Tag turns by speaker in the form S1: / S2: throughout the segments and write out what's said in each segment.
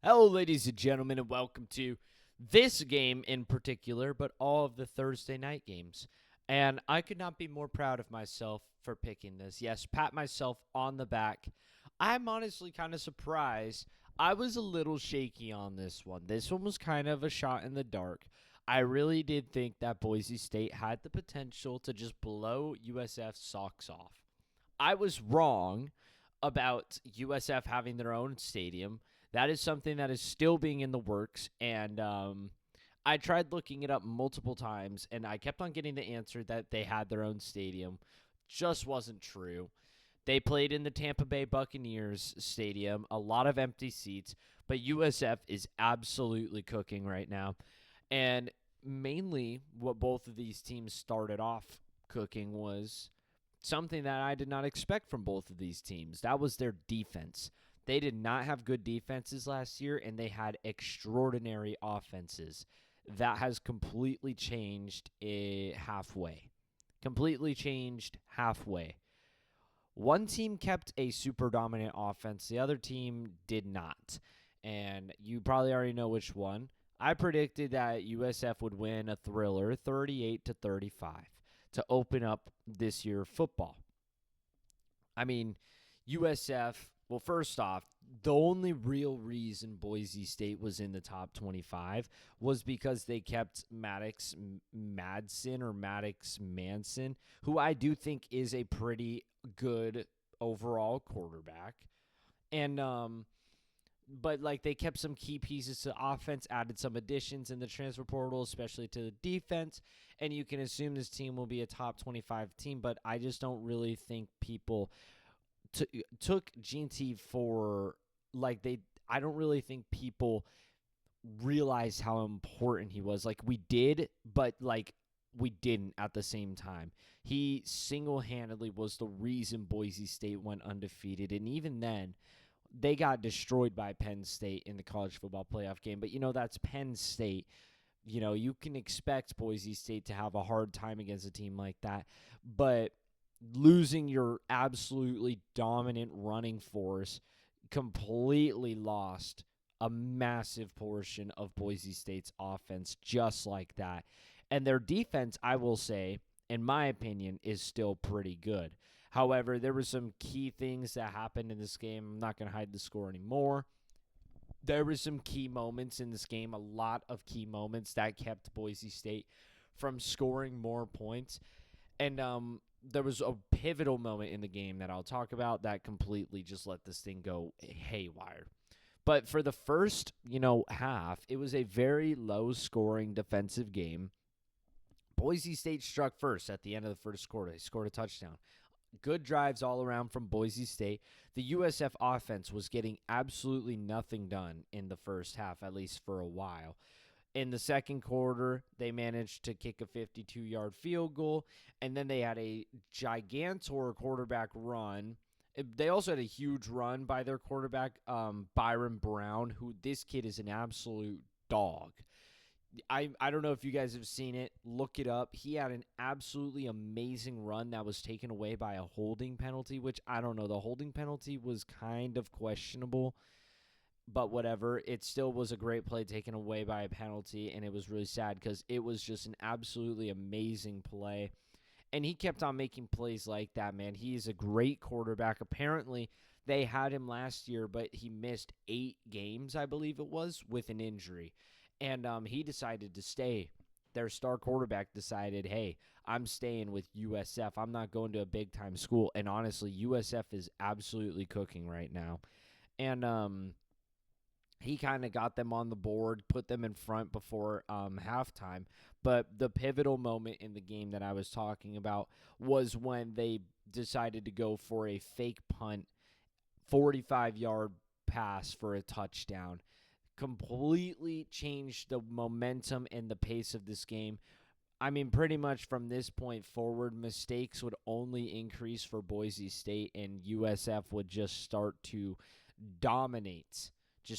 S1: Hello, ladies and gentlemen, and welcome to this game in particular, but all of the Thursday night games. And I could not be more proud of myself for picking this. Yes, pat myself on the back. I'm honestly kind of surprised. I was a little shaky on this one. This one was kind of a shot in the dark. I really did think that Boise State had the potential to just blow USF's socks off. I was wrong about USF having their own stadium. That is something that is still being in the works, and I tried looking it up multiple times, and I kept on getting the answer that they had their own stadium. Just wasn't true. They played in the Tampa Bay Buccaneers stadium, a lot of empty seats, but USF is absolutely cooking right now. And mainly what both of these teams started off cooking was something that I did not expect from both of these teams. That was their defense. They did not have good defenses last year, and they had extraordinary offenses. That has completely changed halfway. Completely changed halfway. One team kept a super dominant offense, the other team did not. And you probably already know which one. I predicted that USF would win a thriller 38-35 to open up this year football. I mean, USF, well, first off, the only real reason Boise State was in the top 25 was because they kept Maddox Madsen or Maddox Manson, who I do think is a pretty good overall quarterback. And but like they kept some key pieces to offense, added some additions in the transfer portal, especially to the defense, and you can assume this team will be a top 25 team, but I just don't really think people took GT for like they I don't really think people realized how important he was. Like we did, but like we didn't at the same time. He single-handedly was the reason Boise State went undefeated, and even then they got destroyed by Penn State in the college football playoff game. But that's Penn State. You can expect Boise State to have a hard time against a team like that, but losing your absolutely dominant running force completely lost a massive portion of Boise State's offense just like that. And their defense, I will say, in my opinion, is still pretty good. However, there were some key things that happened in this game. I'm not going to hide the score anymore. There were some key moments in this game, a lot of key moments that kept Boise State from scoring more points. And there was a pivotal moment in the game that I'll talk about that completely just let this thing go haywire. But for the first, half, it was a very low-scoring defensive game. Boise State struck first at the end of the first quarter. They scored a touchdown. Good drives all around from Boise State. The USF offense was getting absolutely nothing done in the first half, at least for a while. In the second quarter, they managed to kick a 52-yard field goal, and then they had a gigantor quarterback run. They also had a huge run by their quarterback, Byron Brown, who this kid is an absolute dog. I don't know if you guys have seen it. Look it up. He had an absolutely amazing run that was taken away by a holding penalty, which I don't know. The holding penalty was kind of questionable, but whatever. It still was a great play taken away by a penalty, and it was really sad because it was just an absolutely amazing play. And he kept on making plays like that, man. He is a great quarterback. Apparently, they had him last year, but he missed 8 games, I believe it was, with an injury. And he decided to stay. Their star quarterback decided, hey, I'm staying with USF. I'm not going to a big-time school. And honestly, USF is absolutely cooking right now. And he kind of got them on the board, put them in front before halftime. But the pivotal moment in the game that I was talking about was when they decided to go for a fake punt, 45-yard pass for a touchdown. Completely changed the momentum and the pace of this game. I mean, pretty much from this point forward, mistakes would only increase for Boise State, and USF would just start to dominate. The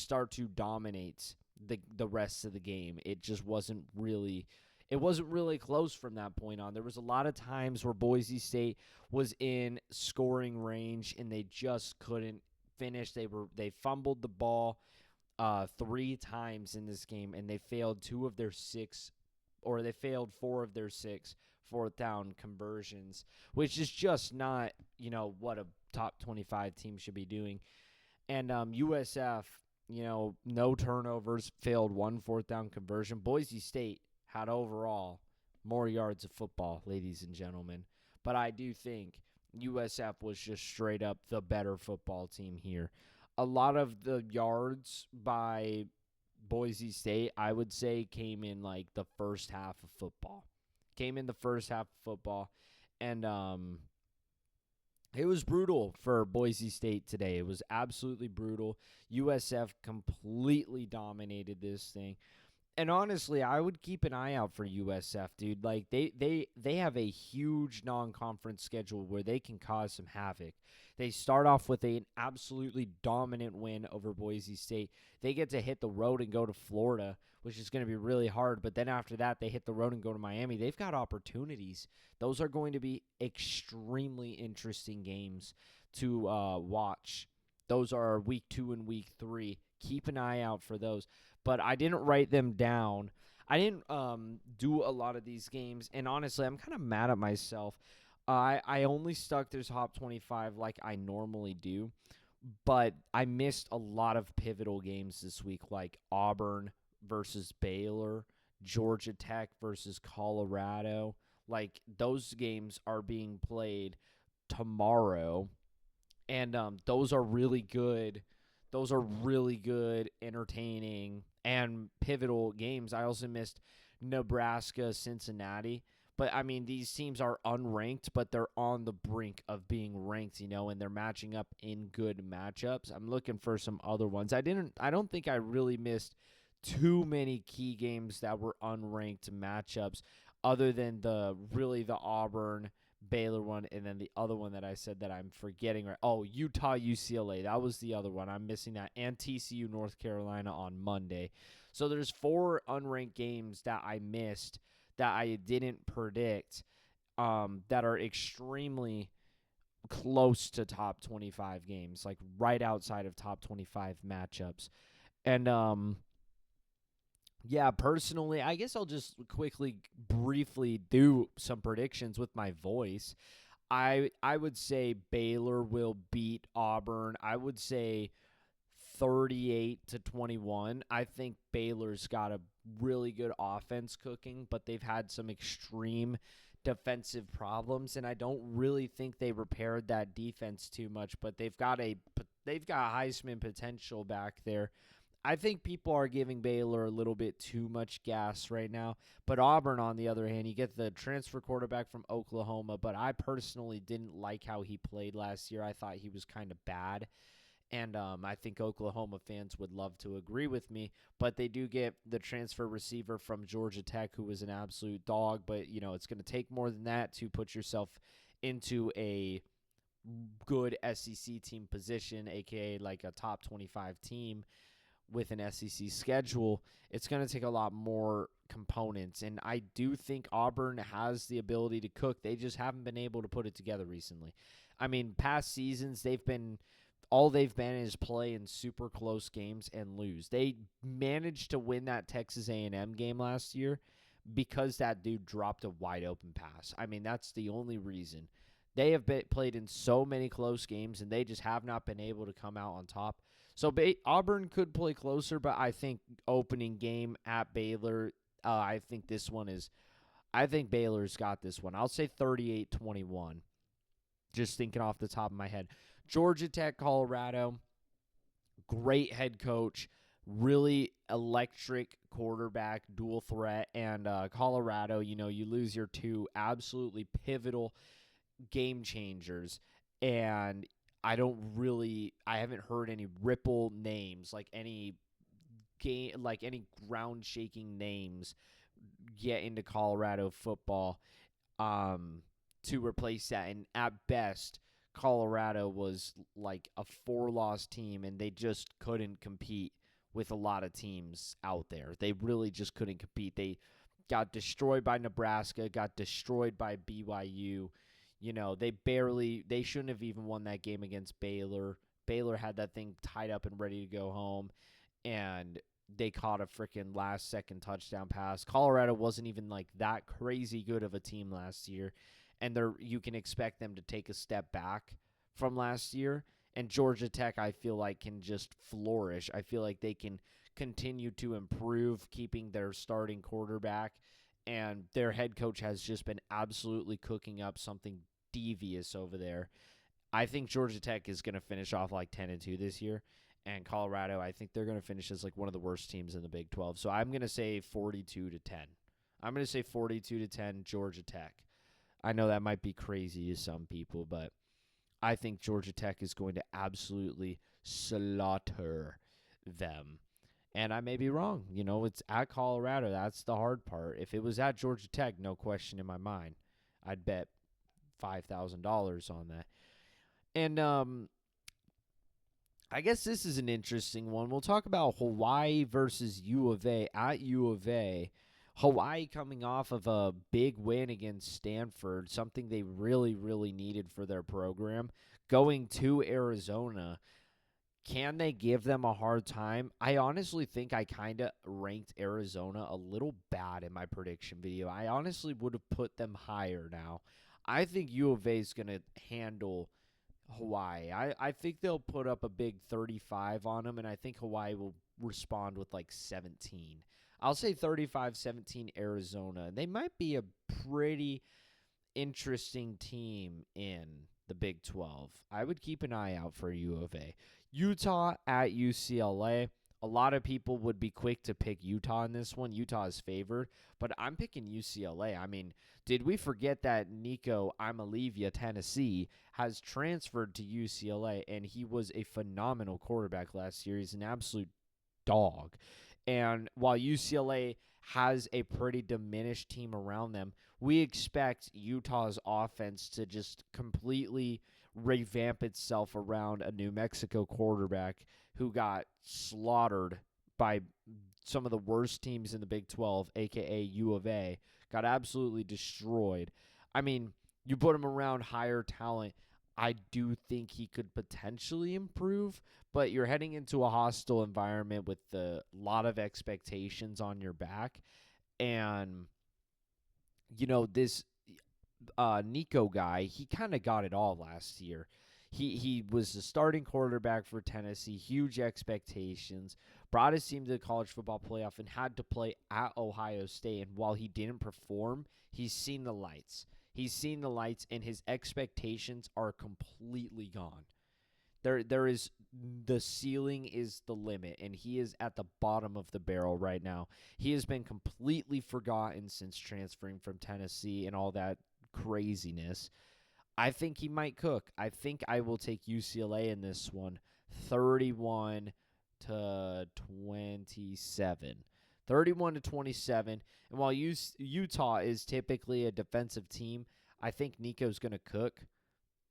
S1: rest of the game. It wasn't really close from that point on. There was a lot of times where Boise State was in scoring range and they just couldn't finish. They fumbled the ball. three times in this game, and they failed they failed 4 of their 6 fourth down conversions, which is just not, what a top 25 team should be doing. And USF, no turnovers, failed 1 fourth down conversion. Boise State had overall more yards of football, ladies and gentlemen. But I do think USF was just straight up the better football team here. A lot of the yards by Boise State, I would say, came in like the first half of football. And it was brutal for Boise State today. It was absolutely brutal. USF completely dominated this thing. And honestly, I would keep an eye out for USF, dude. Like they have a huge non-conference schedule where they can cause some havoc. They start off with an absolutely dominant win over Boise State. They get to hit the road and go to Florida, which is going to be really hard. But then after that, they hit the road and go to Miami. They've got opportunities. Those are going to be extremely interesting games to watch. Those are week 2 and week 3. Keep an eye out for those. But I didn't write them down. I didn't do a lot of these games, and honestly, I'm kind of mad at myself. I only stuck to top 25 like I normally do, but I missed a lot of pivotal games this week, like Auburn versus Baylor, Georgia Tech versus Colorado. Like, those games are being played tomorrow, and those are really good. Those are really good, entertaining, and pivotal games. I also missed Nebraska, Cincinnati. But, I mean, these teams are unranked, but they're on the brink of being ranked, and they're matching up in good matchups. I'm looking for some other ones. I don't think I really missed too many key games that were unranked matchups other than the Auburn Baylor one, and then the other one that I said that I'm forgetting. Utah UCLA. That was the other one. I'm missing that. And TCU North Carolina on Monday. So there's 4 unranked games that I missed that I didn't predict that are extremely close to top 25 games, like right outside of top 25 matchups. And personally, I guess I'll just briefly do some predictions with my voice. I would say Baylor will beat Auburn. I would say 38-21. I think Baylor's got a really good offense cooking, but they've had some extreme defensive problems, and I don't really think they repaired that defense too much, but they've got Heisman potential back there. I think people are giving Baylor a little bit too much gas right now. But Auburn, on the other hand, you get the transfer quarterback from Oklahoma, but I personally didn't like how he played last year. I thought he was kind of bad. And I think Oklahoma fans would love to agree with me. But they do get the transfer receiver from Georgia Tech, who is an absolute dog. But, it's going to take more than that to put yourself into a good SEC team position, a.k.a. like a top 25 team. With an SEC schedule, it's going to take a lot more components. And I do think Auburn has the ability to cook. They just haven't been able to put it together recently. I mean, past seasons, all they've been is play in super close games and lose. They managed to win that Texas A&M game last year because that dude dropped a wide open pass. I mean, that's the only reason. They have played in so many close games, and they just have not been able to come out on top. So Auburn could play closer, but I think opening game at Baylor, I think Baylor's got this one. I'll say 38-21, just thinking off the top of my head. Georgia Tech, Colorado, great head coach, really electric quarterback, dual threat. And Colorado, you lose your 2 absolutely pivotal game changers, and I haven't heard any ripple names, like any ground shaking names get into Colorado football to replace that. And at best, Colorado was like a 4-loss team, and they just couldn't compete with a lot of teams out there. They really just couldn't compete. They got destroyed by Nebraska, got destroyed by BYU. They shouldn't have even won that game against Baylor. Baylor had that thing tied up and ready to go home. and they caught a freaking last-second touchdown pass. Colorado wasn't even like that crazy good of a team last year, and you can expect them to take a step back from last year. And Georgia Tech, I feel like, can just flourish. I feel like they can continue to improve, keeping their starting quarterback, and their head coach has just been absolutely cooking up something devious over there. I think Georgia Tech is going to finish off like 10-2 this year, and Colorado, I think they're going to finish as like one of the worst teams in the Big 12. So I'm going to say 42-10. I'm going to say 42-10 Georgia Tech. I know that might be crazy to some people, but I think Georgia Tech is going to absolutely slaughter them. And I may be wrong. It's at Colorado. That's the hard part. If it was at Georgia Tech, no question in my mind, I'd bet $5,000 on that. And I guess this is an interesting one. We'll talk about Hawaii versus U of A at U of A. Hawaii coming off of a big win against Stanford, something they really, really needed for their program. Going to Arizona, can they give them a hard time? I honestly think I kind of ranked Arizona a little bad in my prediction video. I honestly would have put them higher now. I think U of A is going to handle Hawaii. I think they'll put up a big 35 on them, and I think Hawaii will respond with like 17. I'll say 35-17 Arizona. They might be a pretty interesting team in the Big 12. I would keep an eye out for U of A. Utah at UCLA. A lot of people would be quick to pick Utah in this one. Utah is favored, but I'm picking UCLA. I mean, did we forget that Nico Iamaleava, Tennessee, has transferred to UCLA, and he was a phenomenal quarterback last year. He's an absolute dog. And while UCLA has a pretty diminished team around them, we expect Utah's offense to just completely revamp itself around a New Mexico quarterback who got slaughtered by some of the worst teams in the Big 12, a.k.a. U of A, got absolutely destroyed. I mean, you put him around higher talent, I do think he could potentially improve, but you're heading into a hostile environment with a lot of expectations on your back. And, this Nico guy, he kind of got it all last year. He was the starting quarterback for Tennessee, huge expectations, brought his team to the college football playoff and had to play at Ohio State. And while he didn't perform, he's seen the lights. He's seen the lights, and his expectations are completely gone. There is the ceiling is the limit, and he is at the bottom of the barrel right now. He has been completely forgotten since transferring from Tennessee and all that craziness. I think he might cook. I think I will take UCLA in this one, 31-27. 31-27. And while Utah is typically a defensive team, I think Nico's going to cook.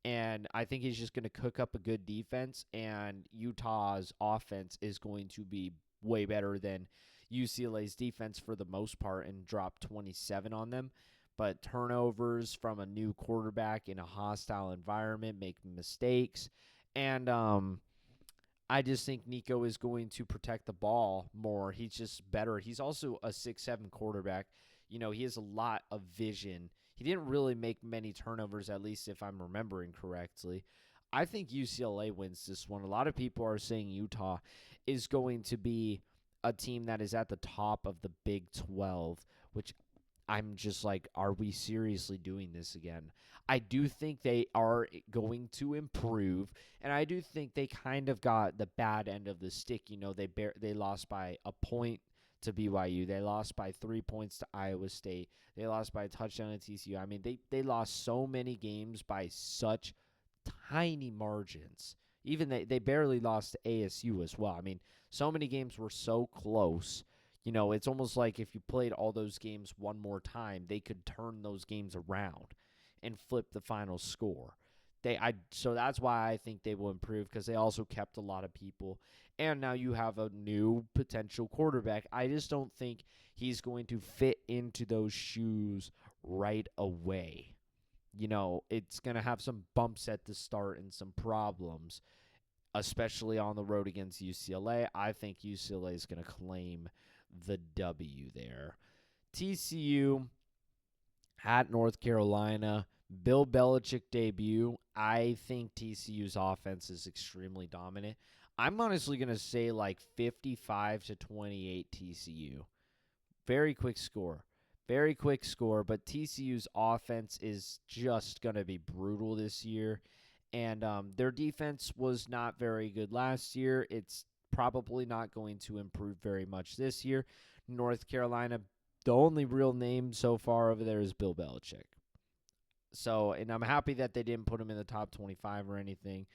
S1: And I think he's just going to cook up a good defense. And Utah's offense is going to be way better than UCLA's defense for the most part and drop 27 on them. But turnovers from a new quarterback in a hostile environment, making mistakes. And I just think Nico is going to protect the ball more. He's just better. He's also a 6'7" quarterback. He has a lot of vision. He didn't really make many turnovers, at least if I'm remembering correctly. I think UCLA wins this one. A lot of people are saying Utah is going to be a team that is at the top of the Big 12, which I'm just like, are we seriously doing this again? I do think they are going to improve, and I do think they kind of got the bad end of the stick. They lost by a point to BYU. They lost by 3 points to Iowa State. They lost by a touchdown to TCU. I mean, they lost so many games by such tiny margins. Even they barely lost to ASU as well. I mean, so many games were so close. It's almost like if you played all those games one more time, they could turn those games around and flip the final score. So that's why I think they will improve, because they also kept a lot of people. And now you have a new potential quarterback. I just don't think he's going to fit into those shoes right away. It's going to have some bumps at the start and some problems. especially on the road against UCLA. I think UCLA is going to claim the W there. TCU at North Carolina. Bill Belichick debut. I think TCU's offense is extremely dominant. I'm honestly going to say like 55-28 TCU. Very quick score. Very quick score, but TCU's offense is just going to be brutal this year. And their defense was not very good last year. It's probably not going to improve very much this year. North Carolina, the only real name so far over there is Bill Belichick. So, and I'm happy that they didn't put him in the top 25 or anything,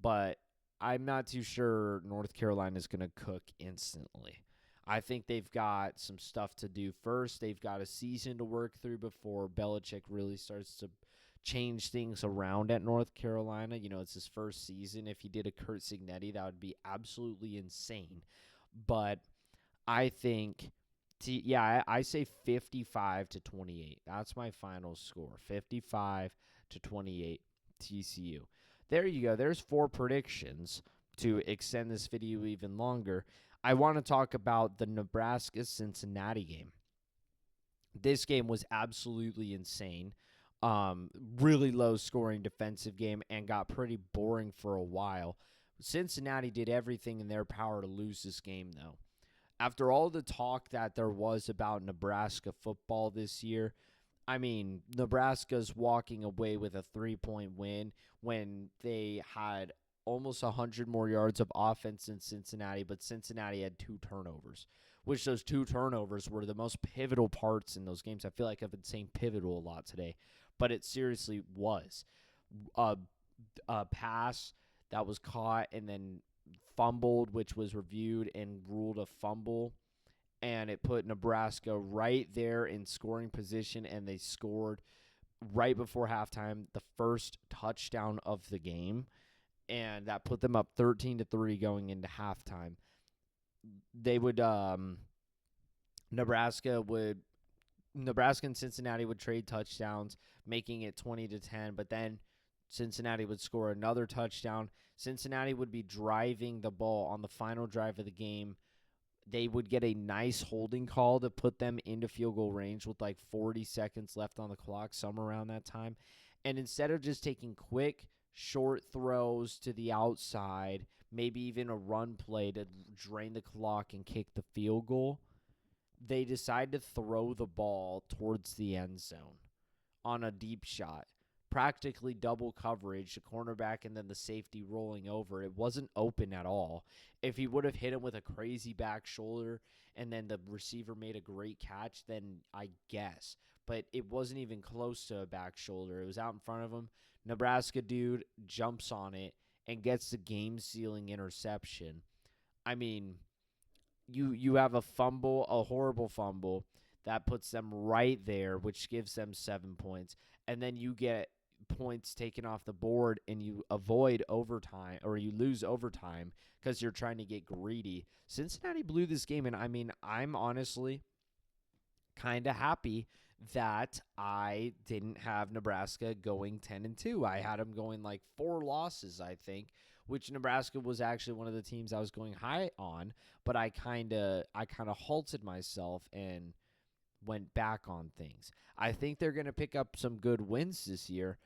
S1: but I'm not too sure North Carolina is going to cook instantly. I think they've got some stuff to do first. They've got a season to work through before Belichick really starts to change things around at North Carolina. You know, it's his first season. If he did a Kurt Signetti, that would be absolutely insane. But I think, I say 55-28. That's my final score, 55-28 TCU. There you go. There's 4 predictions to extend this video even longer. I want to talk about the Nebraska-Cincinnati game. This game was absolutely insane. Really low-scoring defensive game and got pretty boring for a while. Cincinnati did everything in their power to lose this game, though. After all the talk that there was about Nebraska football this year, I mean, Nebraska's walking away with a 3-point win when they had almost 100 more yards of offense than Cincinnati, but Cincinnati had 2 turnovers, which those 2 turnovers were the most pivotal parts in those games. I feel like I've been saying pivotal a lot today, but it seriously was. A pass that was caught and then fumbled, which was reviewed and ruled a fumble, and it put Nebraska right there in scoring position, and they scored right before halftime, the first touchdown of the game, and that put them up 13-3 going into halftime. They would Nebraska and Cincinnati would trade touchdowns, making it 20-10, but then Cincinnati would score another touchdown. Cincinnati would be driving the ball on the final drive of the game. They would get a nice holding call to put them into field goal range with like 40 seconds left on the clock, somewhere around that time. And instead of just taking quick, short throws to the outside, maybe even a run play to drain the clock and kick the field goal, they decide to throw the ball towards the end zone on a deep shot. Practically double coverage, the cornerback and then the safety rolling over. It wasn't open at all. If he would have hit him with a crazy back shoulder and then the receiver made a great catch, then I guess. But it wasn't even close to a back shoulder. It was out in front of him. Nebraska dude jumps on it and gets the game-sealing interception. I mean, you have a fumble, a horrible fumble, that puts them right there, which gives them 7 points. And then you get points taken off the board and you avoid overtime, or you lose overtime because you're trying to get greedy. Cincinnati blew this game, and I mean, I'm honestly kind of happy that I didn't have Nebraska going 10-2. I had them going like 4 losses, I think, which Nebraska was actually one of the teams I was going high on, but I kind of halted myself and went back on things. I think they're going to pick up some good wins this year,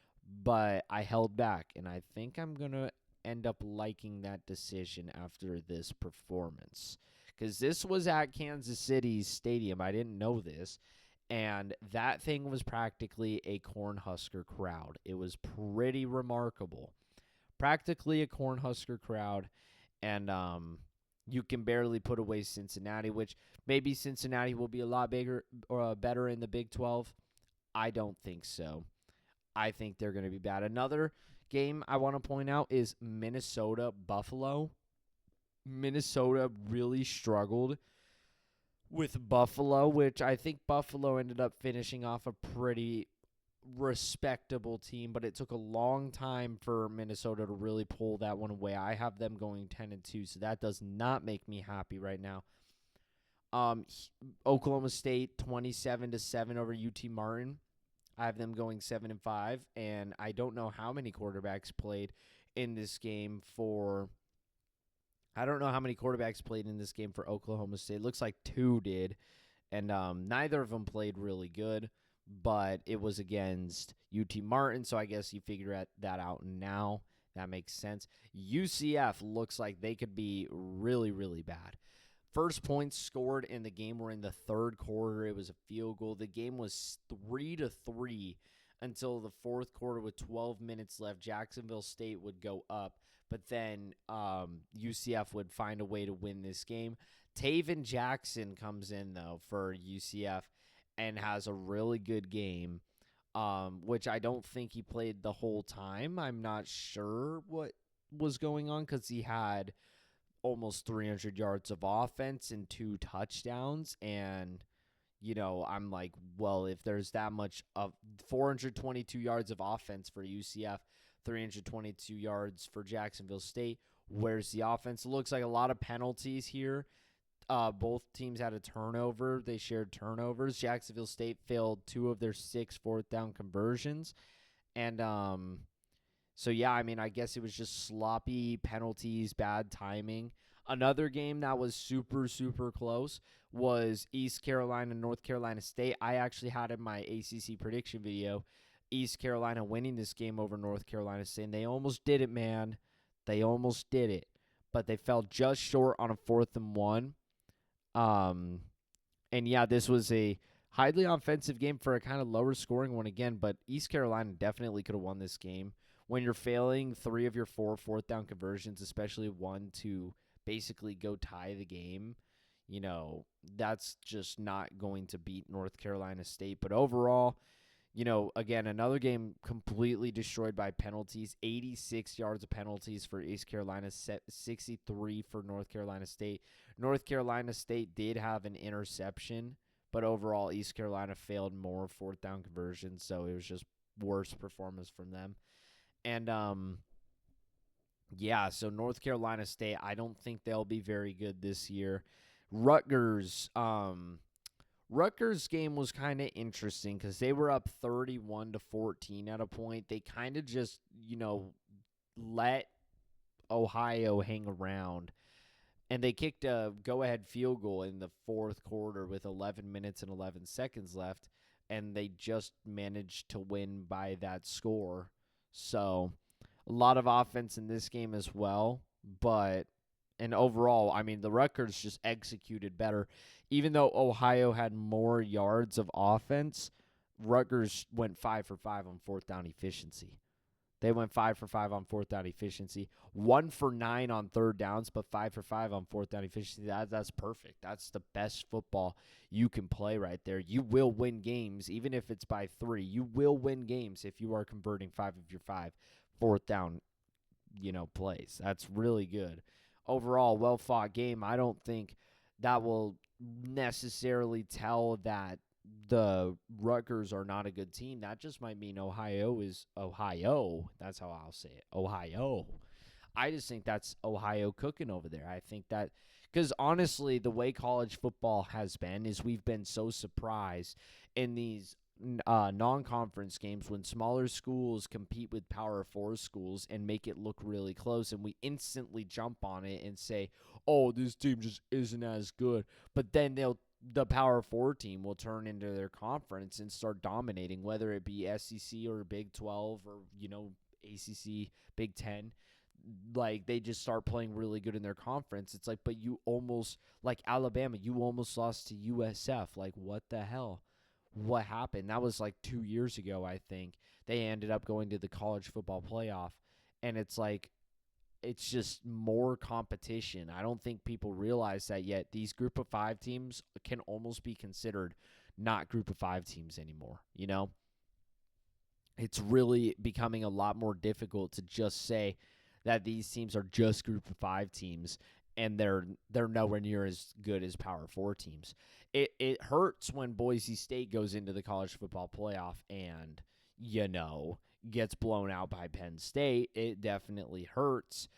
S1: but I held back, and I think I'm going to end up liking that decision after this performance, because this was at Kansas City's stadium. I didn't know this, and that thing was practically a Cornhusker crowd. It was pretty remarkable. Practically a Cornhusker crowd, and you can barely put away Cincinnati, which maybe Cincinnati will be a lot bigger or better in the Big 12. I don't think so. I think they're going to be bad. Another game I want to point out is Minnesota-Buffalo. Minnesota really struggled with Buffalo, which I think Buffalo ended up finishing off a pretty respectable team, but it took a long time for Minnesota to really pull that one away. I have them going 10-2, so that does not make me happy right now. Oklahoma State 27-7 over UT Martin. I have them going 7-5, and I don't know how many quarterbacks played in this game for I don't know how many quarterbacks played in this game for Oklahoma State. Looks like 2 did, and neither of them played really good, but it was against UT Martin, so I guess you figure that out now. That makes sense. UCF looks like they could be really, really bad. First points scored in the game were in the third quarter. It was a field goal. The game was 3-3 until the fourth quarter with 12 minutes left. Jacksonville State would go up, but then UCF would find a way to win this game. Taven Jackson comes in, though, for UCF and has a really good game, which I don't think he played the whole time. I'm not sure what was going on because he had almost 300 yards of offense and 2 touchdowns. And, I'm like, well, if there's that much of 422 yards of offense for UCF, 322 yards for Jacksonville State, where's the offense? It looks like a lot of penalties here. Both teams had a turnover. They shared turnovers. Jacksonville State failed 2 of their 6 fourth-down conversions. And so, yeah, I guess it was just sloppy penalties, bad timing. Another game that was super, super close was East Carolina, North Carolina State. I actually had in my ACC prediction video East Carolina winning this game over North Carolina State. And they almost did it, man. They almost did it. But they fell just short on a 4th and 1. And yeah, this was a highly offensive game for a kind of lower scoring one again, but East Carolina definitely could have won this game. When you're failing 3 of your 4 fourth down conversions, especially one to basically go tie the game, that's just not going to beat North Carolina State. But overall, again, another game completely destroyed by penalties. 86 yards of penalties for East Carolina, 63 for North Carolina State. North Carolina State did have an interception, but overall East Carolina failed more fourth down conversions, so it was just worse performance from them. And, yeah, so North Carolina State, I don't think they'll be very good this year. Rutgers game was kind of interesting because they were up 31-14 at a point. They kind of just, let Ohio hang around. And they kicked a go-ahead field goal in the fourth quarter with 11 minutes and 11 seconds left, and they just managed to win by that score. So a lot of offense in this game as well, and overall, the Rutgers just executed better. Even though Ohio had more yards of offense, Rutgers went 5 for 5 on fourth down efficiency. They went 5 for 5 on fourth down efficiency, 1 for 9 on third downs, but 5 for 5 on fourth down efficiency. That's perfect. That's the best football you can play right there. You will win games, even if it's by 3. You will win games if you are converting 5 of your 5 fourth down, plays. That's really good. Overall, well-fought game. I don't think that will necessarily tell that the Rutgers are not a good team. That just might mean Ohio is Ohio. That's how I'll say it. Ohio. I just think that's Ohio cooking over there. I think that because honestly, the way college football has been is we've been so surprised in these non-conference games when smaller schools compete with Power 4 schools and make it look really close, and we instantly jump on it and say, oh, this team just isn't as good. But then the Power 4 team will turn into their conference and start dominating, whether it be SEC or Big 12 or, ACC, Big 10. Like, they just start playing really good in their conference. It's like, but you almost, like Alabama, you almost lost to USF. Like, what the hell? What happened? That was like 2 years ago, I think. They ended up going to the college football playoff. And it's like, it's just more competition. I don't think people realize that yet. These group of 5 teams can almost be considered not group of 5 teams anymore, It's really becoming a lot more difficult to just say that these teams are just group of 5 teams and they're nowhere near as good as Power 4 teams. It hurts when Boise State goes into the college football playoff and, gets blown out by Penn State. It definitely hurts,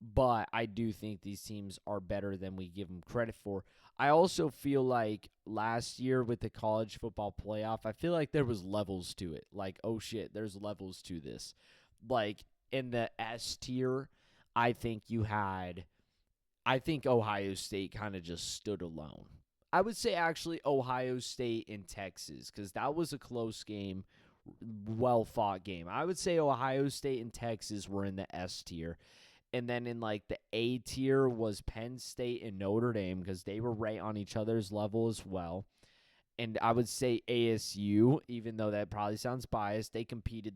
S1: but I do think these teams are better than we give them credit for. I also feel like last year with the college football playoff, I feel like there was levels to it. Like, oh shit, there's levels to this. Like in the S tier, I think I think Ohio State kind of just stood alone. I would say actually Ohio State and Texas, because that was a close game, well fought game. I would say Ohio State and Texas were in the S tier. And then in like the A tier was Penn State and Notre Dame, because they were right on each other's level as well. And I would say ASU, even though that probably sounds biased, they competed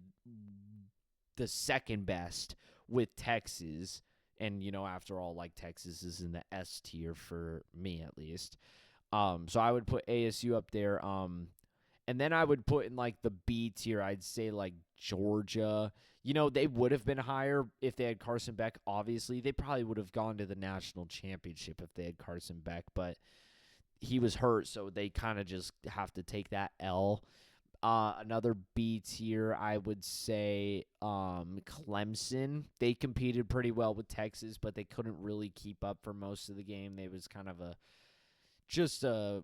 S1: the second best with Texas. And, after all, like, Texas is in the S tier for me at least. So I would put ASU up there. And then I would put in like the B tier, I'd say like Georgia. They would have been higher if they had Carson Beck. Obviously, they probably would have gone to the national championship if they had Carson Beck, but he was hurt, so they kind of just have to take that L. Another B tier, I would say Clemson. They competed pretty well with Texas, but they couldn't really keep up for most of the game. They was kind of just a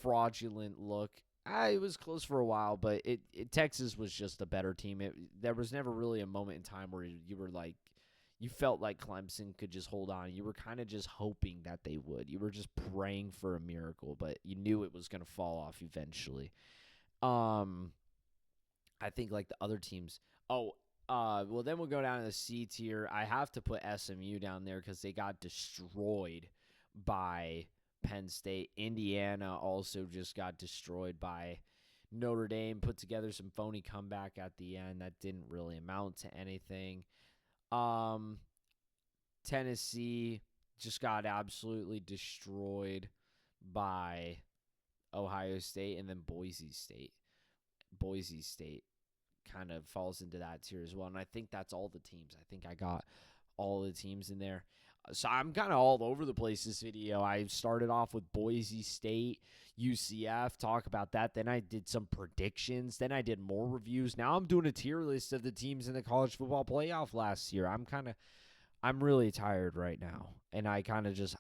S1: fraudulent look. It was close for a while, but Texas was just a better team. There was never really a moment in time where you were like, you felt like Clemson could just hold on. You were kind of just hoping that they would. You were just praying for a miracle, but you knew it was going to fall off eventually. I think like the other teams. Well, then we'll go down to the C tier. I have to put SMU down there because they got destroyed by Penn State. Indiana also just got destroyed by Notre Dame. Put together some phony comeback at the end that didn't really amount to anything. Tennessee just got absolutely destroyed by Ohio State, and then Boise State. Boise State kind of falls into that tier as well, and I think that's all the teams. I think I got all the teams in there. So I'm kind of all over the place this video. I started off with Boise State, UCF, talk about that. Then I did some predictions. Then I did more reviews. Now I'm doing a tier list of the teams in the college football playoff last year. I'm really tired right now. And I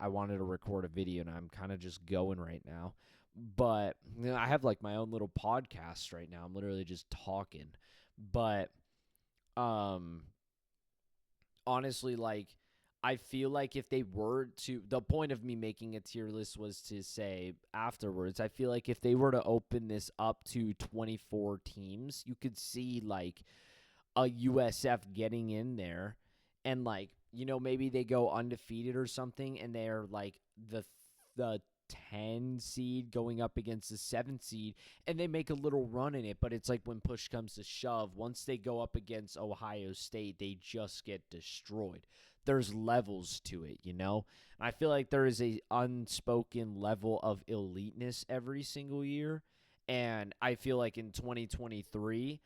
S1: wanted to record a video, and I'm kind of just going right now. But I have like my own little podcast right now. I'm literally just talking. But honestly, like, I feel like if they were to, the point of me making a tier list was to say afterwards, I feel like if they were to open this up to 24 teams, you could see like a USF getting in there and like, maybe they go undefeated or something and they're like the 10 seed going up against the 7 seed and they make a little run in it, but it's like when push comes to shove, once they go up against Ohio State, they just get destroyed. There's levels to it, I feel like there is a unspoken level of eliteness every single year, and I feel like in 2023,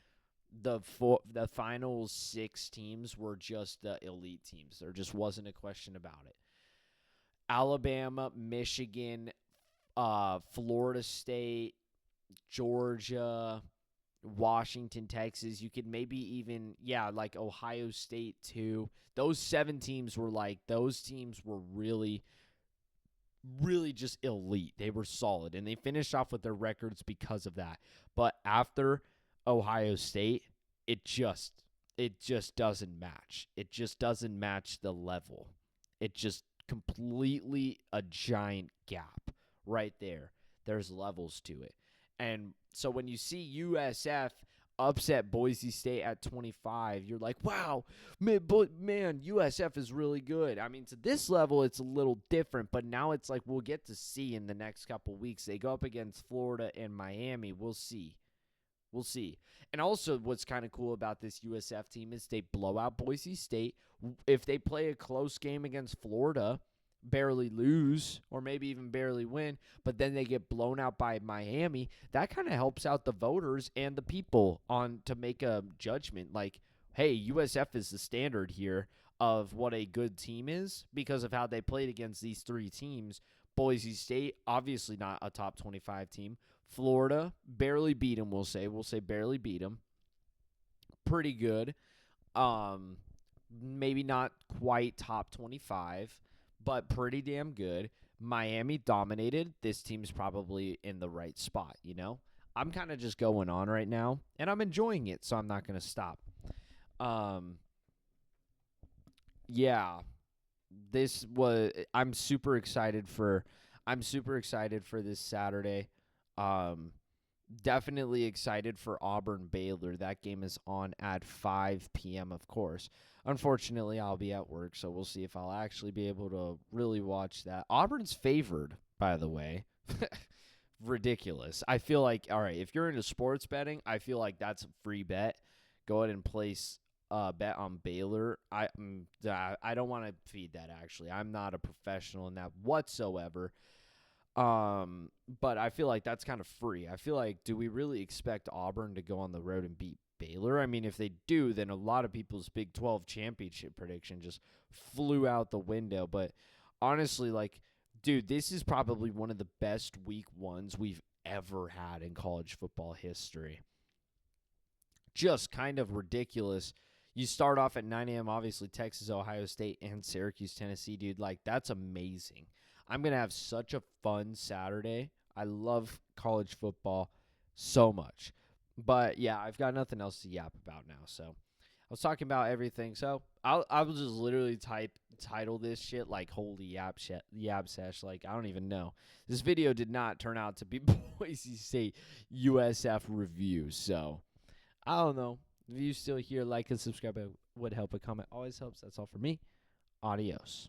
S1: the final 6 teams were just the elite teams. There just wasn't a question about it. Alabama, Michigan, Florida State, Georgia, Washington, Texas. You could maybe even, like Ohio State too. Those 7 teams were really, really just elite. They were solid, and they finished off with their records because of that. But after Ohio State, it just doesn't match. It just doesn't match the level. It just completely a giant gap right there. There's levels to it. And so when you see USF upset Boise State at 25, you're like, wow, man, USF is really good. I mean, to this level, it's a little different, but now it's like we'll get to see in the next couple weeks. They go up against Florida and Miami. We'll see. And also what's kind of cool about this USF team is they blow out Boise State. If they play a close game against Florida, barely lose or maybe even barely win, but then they get blown out by Miami, that kind of helps out the voters and the people on to make a judgment like, hey, USF is the standard here of what a good team is because of how they played against these 3 teams. Boise State, obviously not a top 25 team. Florida, barely beat them, we'll say barely beat them. Pretty good. Maybe not quite top 25, but pretty damn good. Miami dominated. This team's probably in the right spot, I'm kind of just going on right now, and I'm enjoying it, so I'm not going to stop. Yeah. I'm super excited for this Saturday. Um, Definitely excited for Auburn Baylor. That game is on at 5 p.m. Of course. Unfortunately, I'll be at work, so we'll see if I'll actually be able to really watch that. Auburn's favored, by the way. Ridiculous. I feel like, all right, if you're into sports betting, I feel like that's a free bet. Go ahead and place a bet on Baylor. I don't want to feed that, actually. I'm not a professional in that whatsoever. But I feel like that's kind of free. I feel like, do we really expect Auburn to go on the road and beat Baylor? I mean, if they do, then a lot of people's Big 12 championship prediction just flew out the window. But honestly, like, dude, this is probably one of the best week ones we've ever had in college football history. Just kind of ridiculous. You start off at 9 a.m., obviously, Texas, Ohio State, and Syracuse, Tennessee, dude. Like, that's amazing. I'm going to have such a fun Saturday. I love college football so much. But, yeah, I've got nothing else to yap about now. So, I was talking about everything. So, I will just literally title this shit like Holy Yap Sesh. Like, I don't even know. This video did not turn out to be Boise State USF review. So, I don't know. If you still here, like and subscribe. It would help. A comment always helps. That's all for me. Adios.